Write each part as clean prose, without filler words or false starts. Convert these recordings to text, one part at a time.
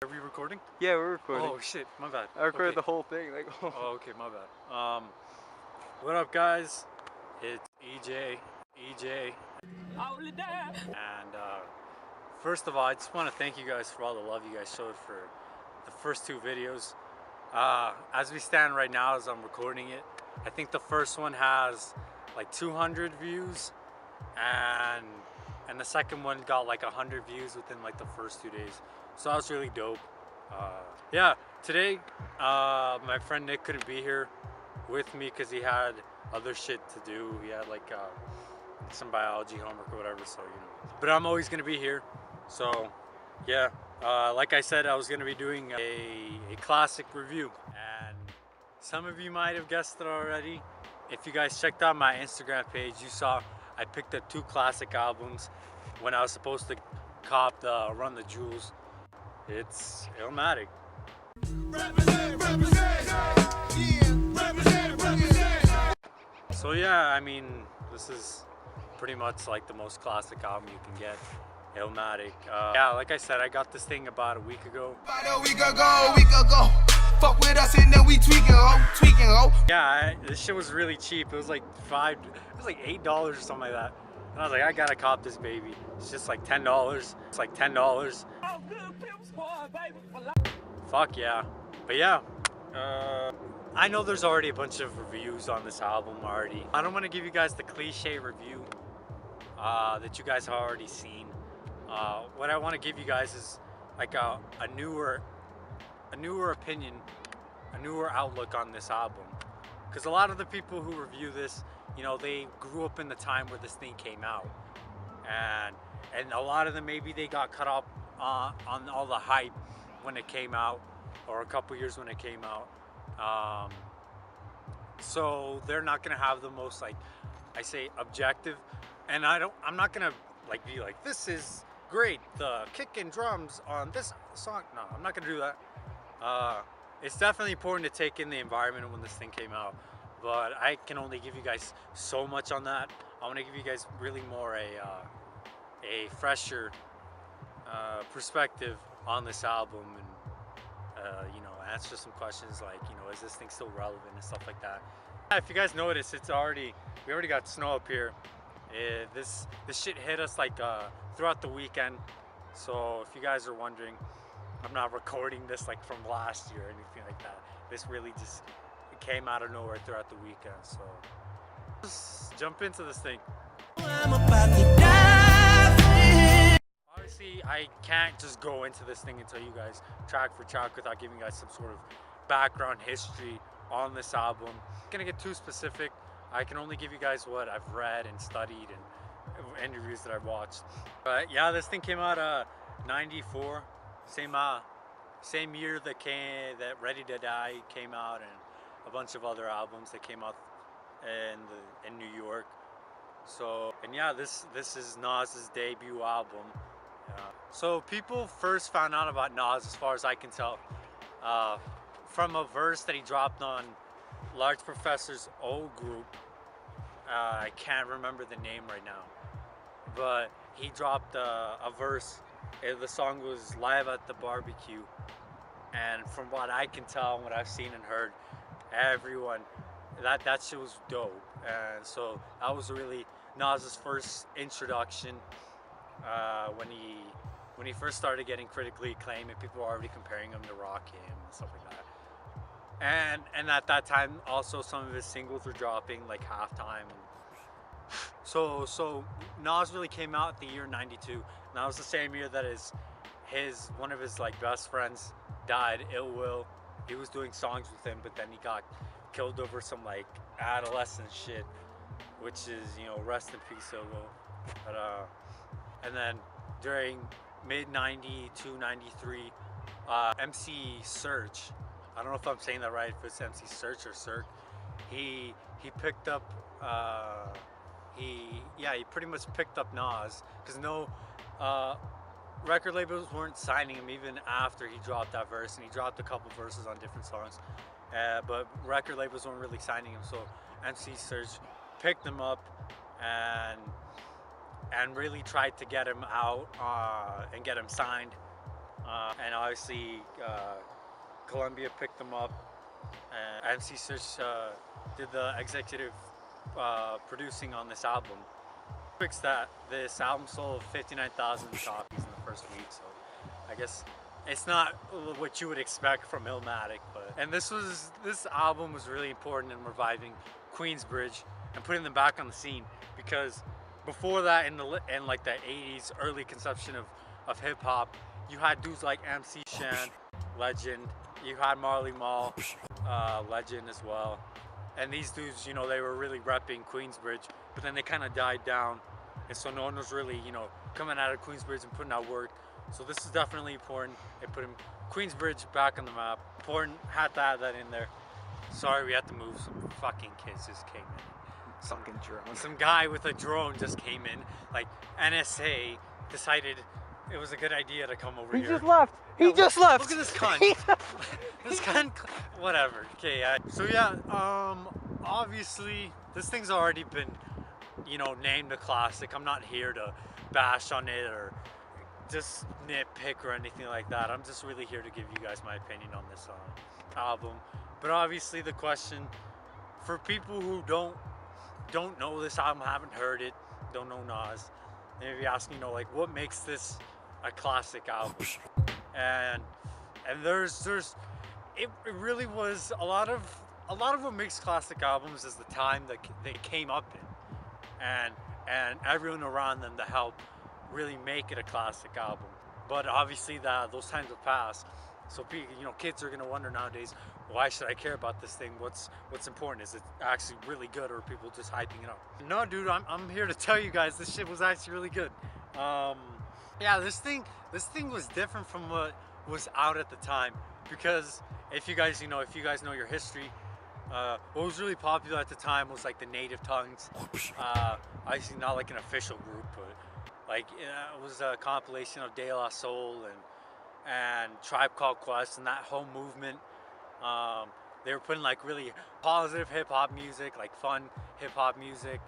Are we recording? Yeah, we're recording. Oh shit, my bad. I recorded Okay. the whole thing. Like, Oh, okay, my bad. What up, guys? It's EJ, and first of all, I just want to thank you guys for all the love you guys showed for the first two videos. As we stand right now, as I'm recording it, I think the first one has like 200 views, and the second one got like 100 views within like the first 2 days. So that was really dope. Yeah, today my friend Nick couldn't be here with me because he had other shit to do. He had like some biology homework or whatever, so but I'm always gonna be here. So yeah, like I said, I was gonna be doing a classic review, and some of you might have guessed it already. If you guys checked out my Instagram page, you saw I picked up 2 classic albums when I was supposed to cop the Run the Jewels. It's Illmatic. So yeah, I mean, this is pretty much like the most classic album you can get, Illmatic. Yeah, like I said, I got this thing about a week ago. Fuck with us and then we tweaking, ho. Yeah, this shit was really cheap. It was like $8 or something like that. And I was like, I gotta cop this baby. It's just like $10. It's like $10. Fuck yeah. But yeah, I know there's already a bunch of reviews on this album already. I don't want to give you guys the cliche review that you guys have already seen. What I want to give you guys is like a newer opinion, a newer outlook on this album. Because a lot of the people who review this, you know, they grew up in the time where this thing came out, and a lot of them, maybe they got caught up on all the hype when it came out, or a couple years when it came out. So they're not gonna have the most, like I say, objective, and I'm not gonna like be like, this is great, the kick and drums on this song. No, I'm not gonna do that. It's definitely important to take in the environment when this thing came out, but I can only give you guys so much on that. I want to give you guys really more a fresher perspective on this album, and you know, answer some questions like, you know, is this thing still relevant and stuff like that. If you guys notice, we already got snow up here. This shit hit us like throughout the weekend. So if you guys are wondering, I'm not recording this like from last year or anything like that. This really just came out of nowhere throughout the weekend. So just jump into this thing. I'm about to die. Obviously, I can't just go into this thing and tell you guys track for track without giving you guys some sort of background history on this album. I'm not gonna get too specific. I can only give you guys what I've read and studied and interviews that I've watched. But yeah, this thing came out '94. Same year that Ready to Die came out, and a bunch of other albums that came out in New York. So, and yeah, this is Nas's debut album. So people first found out about Nas, as far as I can tell, from a verse that he dropped on Large Professor's old group. I can't remember the name right now, but he dropped a verse. The song was Live at the Barbecue, and from what I can tell and what I've seen and heard, everyone, that shit was dope. And so that was really Nas's first introduction when he first started getting critically acclaimed, and people were already comparing him to Rakim and stuff like that. And at that time also some of his singles were dropping, like Halftime. So Nas really came out the year '92, and that was the same year that one of his like best friends died, Ill Will. He was doing songs with him, but then he got killed over some like adolescent shit, which is, you know, rest in peace, Ill Will. But and then during mid '92, '93, MC Search, I don't know if I'm saying that right, if it's MC Search or Cirque, he picked up he pretty much picked up Nas, because no record labels weren't signing him even after he dropped that verse, and he dropped a couple verses on different songs, but record labels weren't really signing him. So MC Search picked him up and really tried to get him out and get him signed And obviously Columbia picked them up, and MC Search did the executive producing on this album. Fixed that this album sold 59,000 copies in the first week, so I guess it's not what you would expect from Illmatic. And this album was really important in reviving Queensbridge and putting them back on the scene, because before that, in like the 80s, early conception of hip hop, you had dudes like MC Xound, legend. You had Marley Marl, legend as well. And these dudes, you know, they were really repping Queensbridge, but then they kind of died down, and so no one was really, you know, coming out of Queensbridge and putting out work. So this is definitely important. It put Queensbridge back on the map. Important, had to add that in there. Sorry, we had to move. Some fucking kids just came in. Fucking drone. Some guy with a drone just came in. Like, NSA decided it was a good idea to come over He here. just left. He just left. Look at this cunt. This cunt. Whatever. Okay. So yeah. Obviously, this thing's already been, you know, named a classic. I'm not here to bash on it or just nitpick or anything like that. I'm just really here to give you guys my opinion on this album. But obviously, the question for people who don't know this album, haven't heard it, don't know Nas, they may be asking, you know, like, what makes this a classic album? And it really was a lot of what makes classic albums is the time that they came up in, and everyone around them to help really make it a classic album. But obviously those times have passed, so people, you know, kids are gonna wonder nowadays, why should I care about this thing? What's important? Is it actually really good, or are people just hyping it up? No, dude, I'm here to tell you guys this shit was actually really good. Yeah, this thing was different from what was out at the time, because if you guys know your history, what was really popular at the time was like the native tongues. Obviously not like an official group, but like it was a compilation of De La Soul and Tribe Called Quest and that whole movement. They were putting like really positive hip hop music, like fun hip hop music,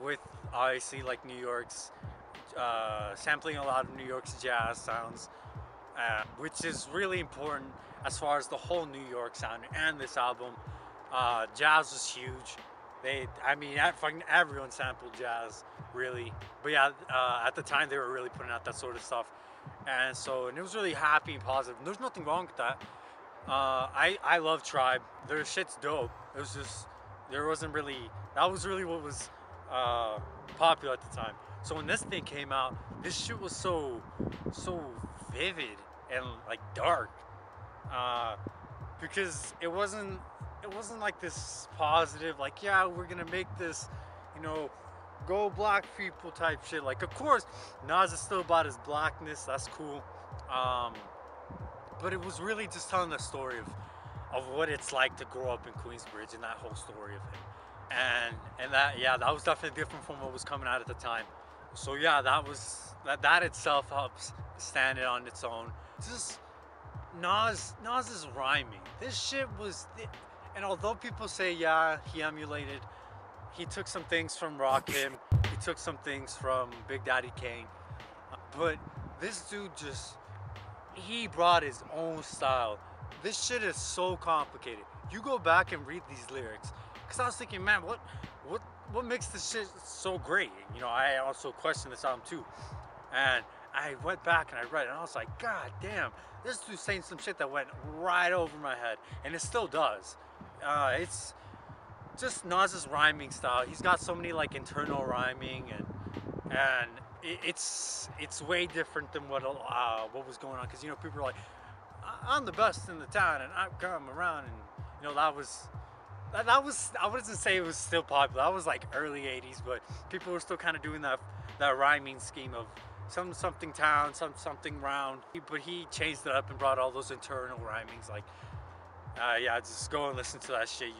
with obviously like New York's, sampling a lot of New York's jazz sounds, which is really important as far as the whole New York sound. And this album, jazz was huge. Fucking everyone sampled jazz, really. But yeah, at the time they were really putting out that sort of stuff, and it was really happy and positive. And there's nothing wrong with that. I love Tribe. Their shit's dope. It was just that was really what was popular at the time. So when this thing came out, this shit was so vivid and like dark, because it wasn't like this positive, like, yeah, we're gonna make this, you know, go black people type shit. Like, of course Nas is still about his blackness, that's cool, but it was really just telling the story of what it's like to grow up in Queensbridge and that whole story of him, and that was definitely different from what was coming out at the time. So yeah, that itself helps stand it on its own. Just Nas's rhyming, this shit was, and although people say, yeah, he took some things from Rakim, he took some things from Big Daddy Kane, but this dude he brought his own style. This shit is so complicated. You go back and read these lyrics, because I was thinking, man, what makes this shit so great? You know, I also questioned this album too, and I went back and I read it, and I was like, god damn, this dude's saying some shit that went right over my head, and it still does. It's just Nas's rhyming style. He's got so many like internal rhyming, and it's way different than what was going on. Because, you know, people are like, I'm the best in the town, and I come around, and you know, that was I wouldn't say it was still popular. That was like early 80s, but people were still kind of doing that rhyming scheme of something town, something round. But he changed it up and brought all those internal rhymings. Like, yeah, just go and listen to that shit.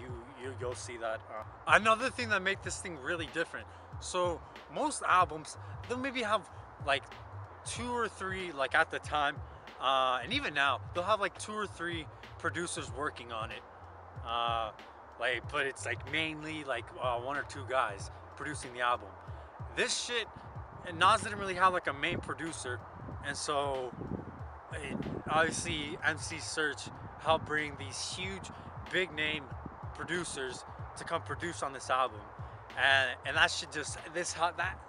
You'll see that. Another thing that made this thing really different. So most albums, they'll maybe have like 2 or 3, like at the time, and even now, they'll have like 2 or 3 producers working on it. But it's like mainly like 1 or 2 guys producing the album. This shit, and Nas didn't really have like a main producer. And so obviously MC Search helped bring these huge, big name producers to come produce on this album, and that should just that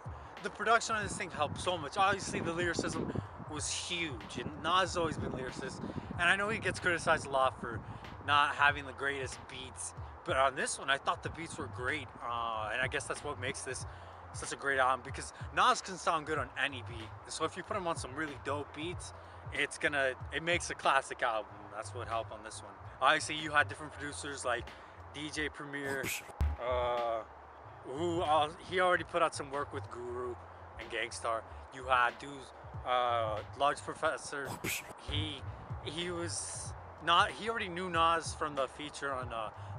the production on this thing helped so much. Obviously, the lyricism was huge, and Nas has always been lyricist, and I know he gets criticized a lot for not having the greatest beats, but on this one, I thought the beats were great, and I guess that's what makes this such a great album, because Nas can sound good on any beat. So if you put him on some really dope beats, it makes a classic album. That's what helped on this one. Obviously, you had different producers like DJ Premier, he already put out some work with Guru and Gangstar. You had dudes, Large Professor. He was not. He already knew Nas from the feature on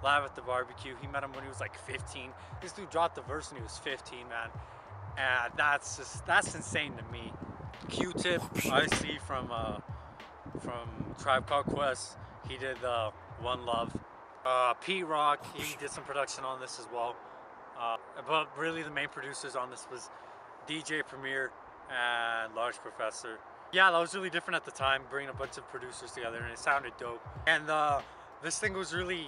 Live at the Barbecue. He met him when he was like 15. This dude dropped the verse when he was 15, man, and that's insane to me. Q-Tip, I see from Tribe Called Quest. He did One Love. Pete Rock, he did some production on this as well. But really the main producers on this was DJ Premier and Large Professor. Yeah, that was really different at the time, bringing a bunch of producers together, and it sounded dope. And this thing was really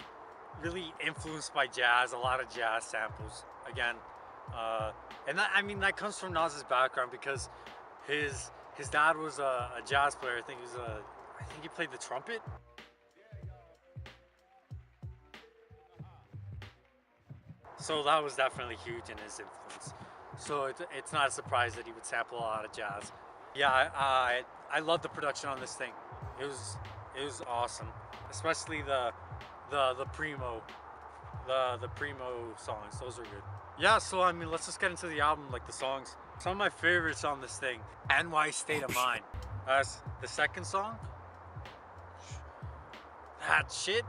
influenced by jazz, a lot of jazz samples again. And that, I mean, that comes from Nas's background, because his dad was a jazz player. I think he played the trumpet. So that was definitely huge in his influence. So it's not a surprise that he would sample a lot of jazz. Yeah, I love the production on this thing. It was awesome, especially the primo songs. Those are good. Yeah, so I mean, let's just get into the album, like the songs. Some of my favorites on this thing: NY State of Mind. That's the second song. That shit,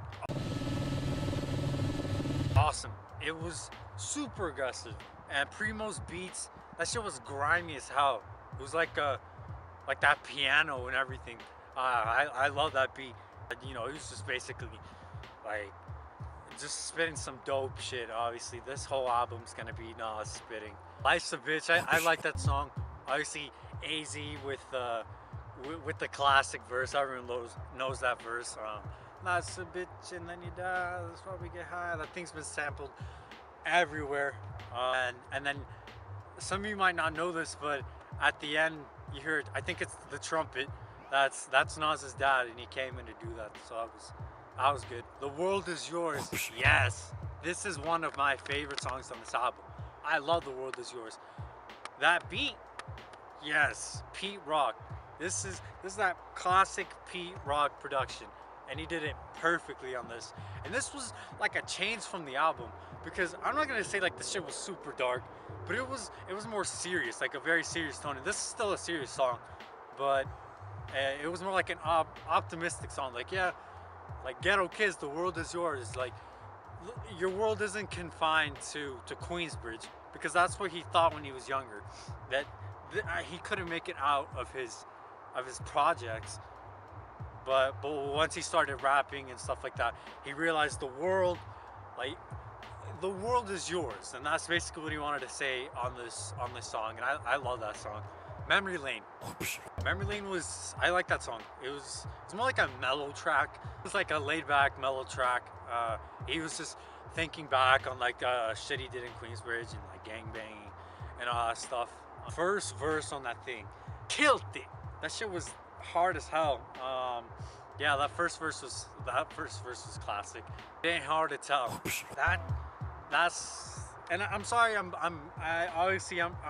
awesome. It was super aggressive, and Primo's beats, that shit was grimy as hell. It was like that piano and everything. I love that beat. You know, he was just basically like just spitting some dope shit. Obviously, this whole album's gonna be Nas spitting. Life's a Bitch, I like that song. Obviously, AZ with the classic verse. Everyone knows that verse. Life's a bitch and then you die, that's why we get high. That thing's been sampled everywhere. And then some of you might not know this, but at the end you heard, I think it's the trumpet. That's Nas's dad, and he came in to do that. So that was good. The World Is Yours. Yes, this is one of my favorite songs on this album. I love The World Is Yours. That beat, yes, Pete Rock. This is that classic Pete Rock production, and he did it perfectly on this. And this was like a change from the album, because I'm not gonna say like the shit was super dark, but it was more serious, like a very serious tone. And this is still a serious song, but it was more like an optimistic song. Like, yeah, like Ghetto Kids, the world is yours. Like, your world isn't confined to Queensbridge, because that's what he thought when he was younger, that he couldn't make it out of his projects. But once he started rapping and stuff like that, he realized the world is yours, and that's basically what he wanted to say on this song. And I love that song. Memory Lane I like that song. It's more like a mellow track. It's like a laid back mellow track. He was just thinking back on like shit he did in Queensbridge and like gangbanging and all that stuff. First verse on that thing killed it. That shit was hard as hell. Yeah, that first verse was classic. It ain't hard to tell. That's, and I'm sorry, I'm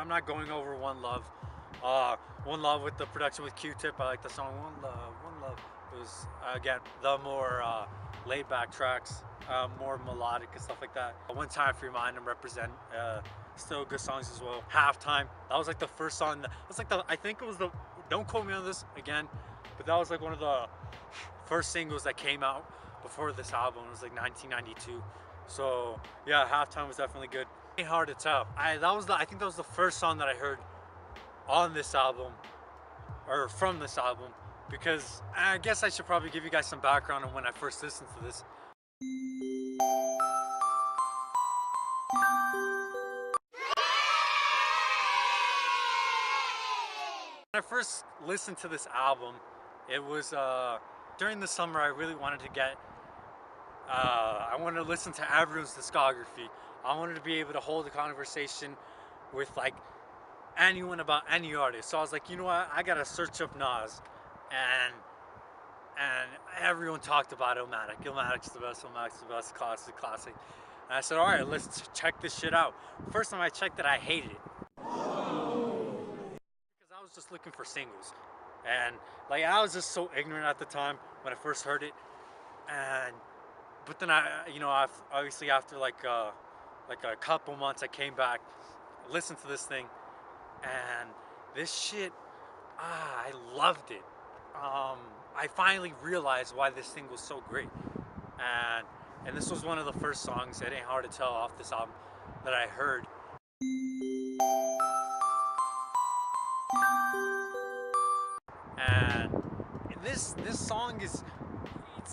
not going over One Love. One Love with the production with Q-Tip. I like the song One Love. It was again the more laid back tracks, more melodic and stuff like that. One Time for Your Mind and Represent, still good songs as well. Halftime, that was like the first song. I think it was the, don't quote me on this again, but that was like one of the first singles that came out before this album. It was like 1992. So yeah, Halftime was definitely good. Ain't hard to tell. I think that was the first song that I heard on this album, or from this album, because I guess I should probably give you guys some background on when I first listened to this. When I first listened to this album, it was during the summer. I really wanted to get I wanted to listen to everyone's discography. I wanted to be able to hold a conversation with like anyone about any artist. So I was like, you know what, I gotta search up Nas, and everyone talked about Illmatic. Illmatic's the best, Illmatic's the best, classic. And I said, all right, let's check this shit out. First time I checked it, I hated it. Because I was just looking for singles. And like, I was just so ignorant at the time when I first heard it. But then obviously after like a couple months, I came back, listened to this thing, and this shit, I loved it. I finally realized why this thing was so great, and this was one of the first songs, It Ain't Hard to Tell, off this album that I heard. And this song it's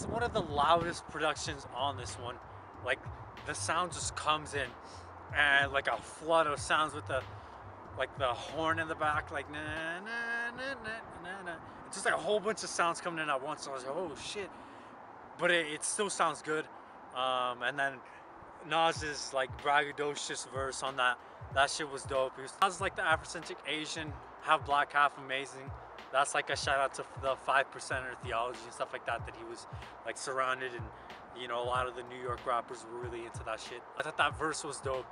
one of the loudest productions on this one. Like, the sound just comes in, and like a flood of sounds with the horn in the back, like na na na na na. It's just like a whole bunch of sounds coming in at once. So I was like, oh shit! But it still sounds good. And then Nas's like braggadocious verse on that shit was dope. Nas like the Afrocentric Asian, half black, half amazing. That's like a shout out to the 5% theology and stuff like that he was like surrounded, and you know, a lot of the New York rappers were really into that shit. I thought that verse was dope.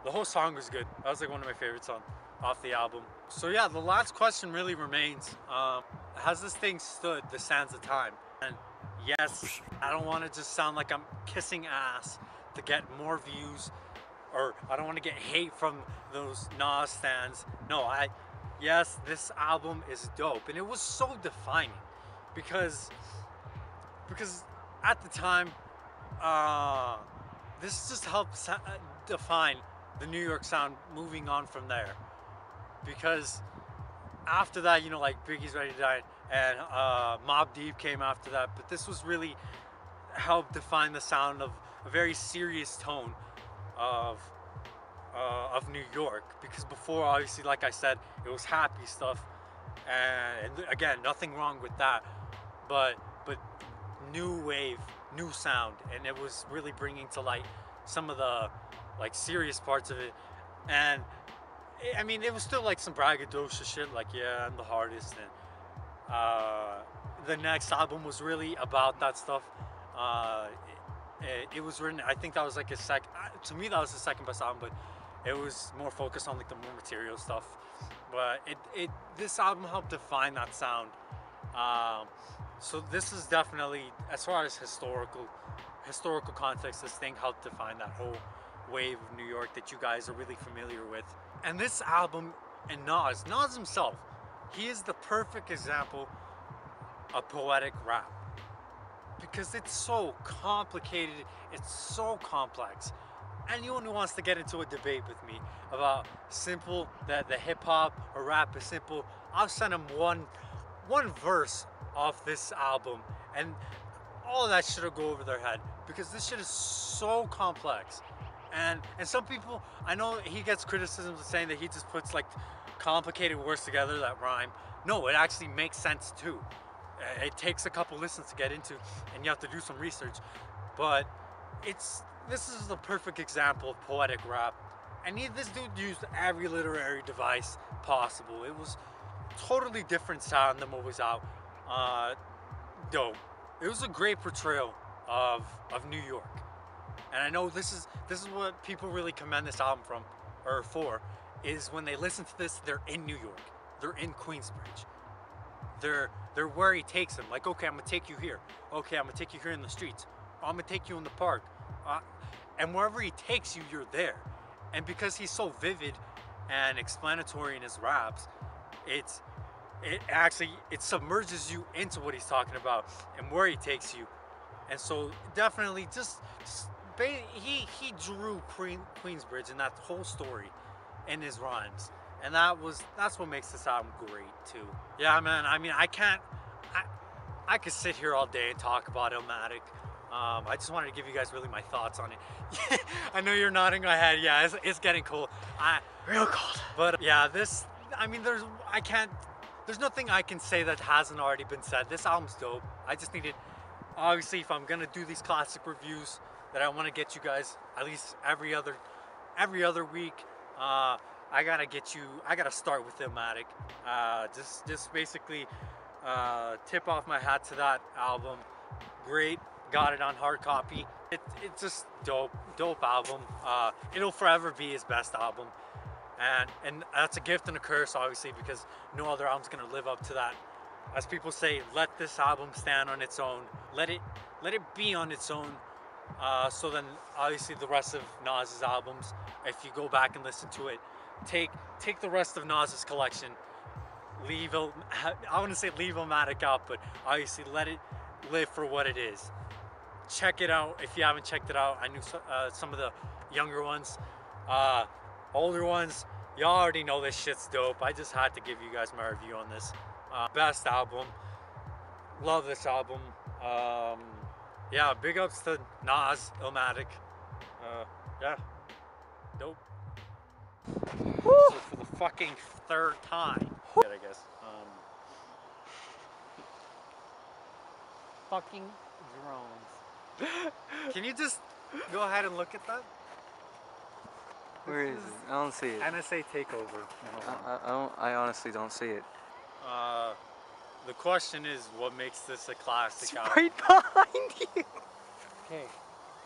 The whole song was good. That was like one of my favorites off the album. So yeah, the last question really remains, has this thing stood the sands of time? And yes, I don't want to just sound like I'm kissing ass to get more views, or I don't want to get hate from those Nas fans. No, yes, this album is dope, and it was so defining because at the time, this just helped define the New York sound moving on from there. Because after that, you know, like Biggie's Ready to Die and Mobb Deep came after that, but this was really helped define the sound of a very serious tone of New York. Because before, obviously, like I said, it was happy stuff, and again, nothing wrong with that, but new wave, new sound, and it was really bringing to light some of the like serious parts of it. And I mean, it was still like some braggadocious shit, like, yeah, I'm the hardest, and the next album was really about that stuff. It was written, I think that was like his to me that was his second best album, but it was more focused on like the more material stuff. But this album helped define that sound. So this is definitely, as far as historical context, this thing helped define that whole wave of New York that you guys are really familiar with. And this album, and Nas himself, he is the perfect example of poetic rap, because it's so complicated, it's so complex. Anyone who wants to get into a debate with me about simple, that the hip hop or rap is simple, I'll send them one verse off this album, and all of that shit will go over their head, because this shit is so complex. And some people, I know he gets criticisms of saying that he just puts like complicated words together that rhyme. No, it actually makes sense too. It takes a couple listens to get into, and you have to do some research. But this is the perfect example of poetic rap. And this dude used every literary device possible. It was totally different sound than what was out. Dope. It was a great portrayal of New York. And I know this is what people really commend this album for, is when they listen to this, they're in New York. They're in Queensbridge. They're where he takes them. Like, okay, I'm gonna take you here. Okay, I'm gonna take you here in the streets. I'm gonna take you in the park. And wherever he takes you, you're there. And because he's so vivid and explanatory in his raps, it submerges you into what he's talking about and where he takes you. And so definitely he drew Queensbridge and that whole story in his rhymes, and that's what makes this album great too. Yeah, man, I mean, I could sit here all day and talk about Illmatic. I just wanted to give you guys really my thoughts on it. I know you're nodding my head. Yeah, it's getting cold. Real cold. But yeah, I mean, there's nothing I can say that hasn't already been said. This album's dope. I just needed, obviously, if I'm gonna do these classic reviews, that I want to get you guys at least every other week. I gotta start with Illmatic. Just basically tip off my hat to that album. Great, got it on hard copy. It's just dope album. It'll forever be his best album, and that's a gift and a curse, obviously, because no other album's gonna live up to that. As people say, let this album stand on its own. Let it be on its own. So then, obviously, the rest of Nas's albums, if you go back and listen to it, take the rest of Nas's collection. I want to say leave Illmatic out, but obviously let it live for what it is. Check it out if you haven't checked it out. I knew some of the younger ones, older ones. Y'all already know this shit's dope. I just had to give you guys my review on this. Best album. Love this album. Yeah, big ups to Nas, Illmatic. Yeah, dope. So for the fucking third time, I guess. Fucking drones. Can you just go ahead and look at that? Where is it? I don't see it. NSA takeover. I honestly don't see it. The question is, what makes this a classic It's album? right behind you. Okay.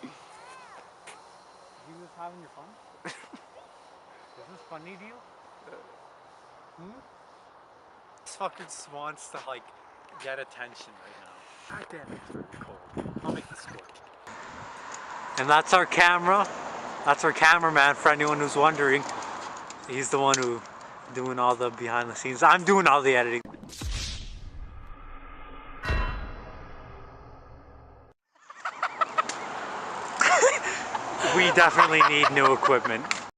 You just having your fun? Is this funny to you? This fucking just wants to like get attention right now. God damn, it's really cold. I'll make this quick. And that's our camera. That's our cameraman, for anyone who's wondering. He's the one who doing all the behind the scenes. I'm doing all the editing. We definitely need new equipment.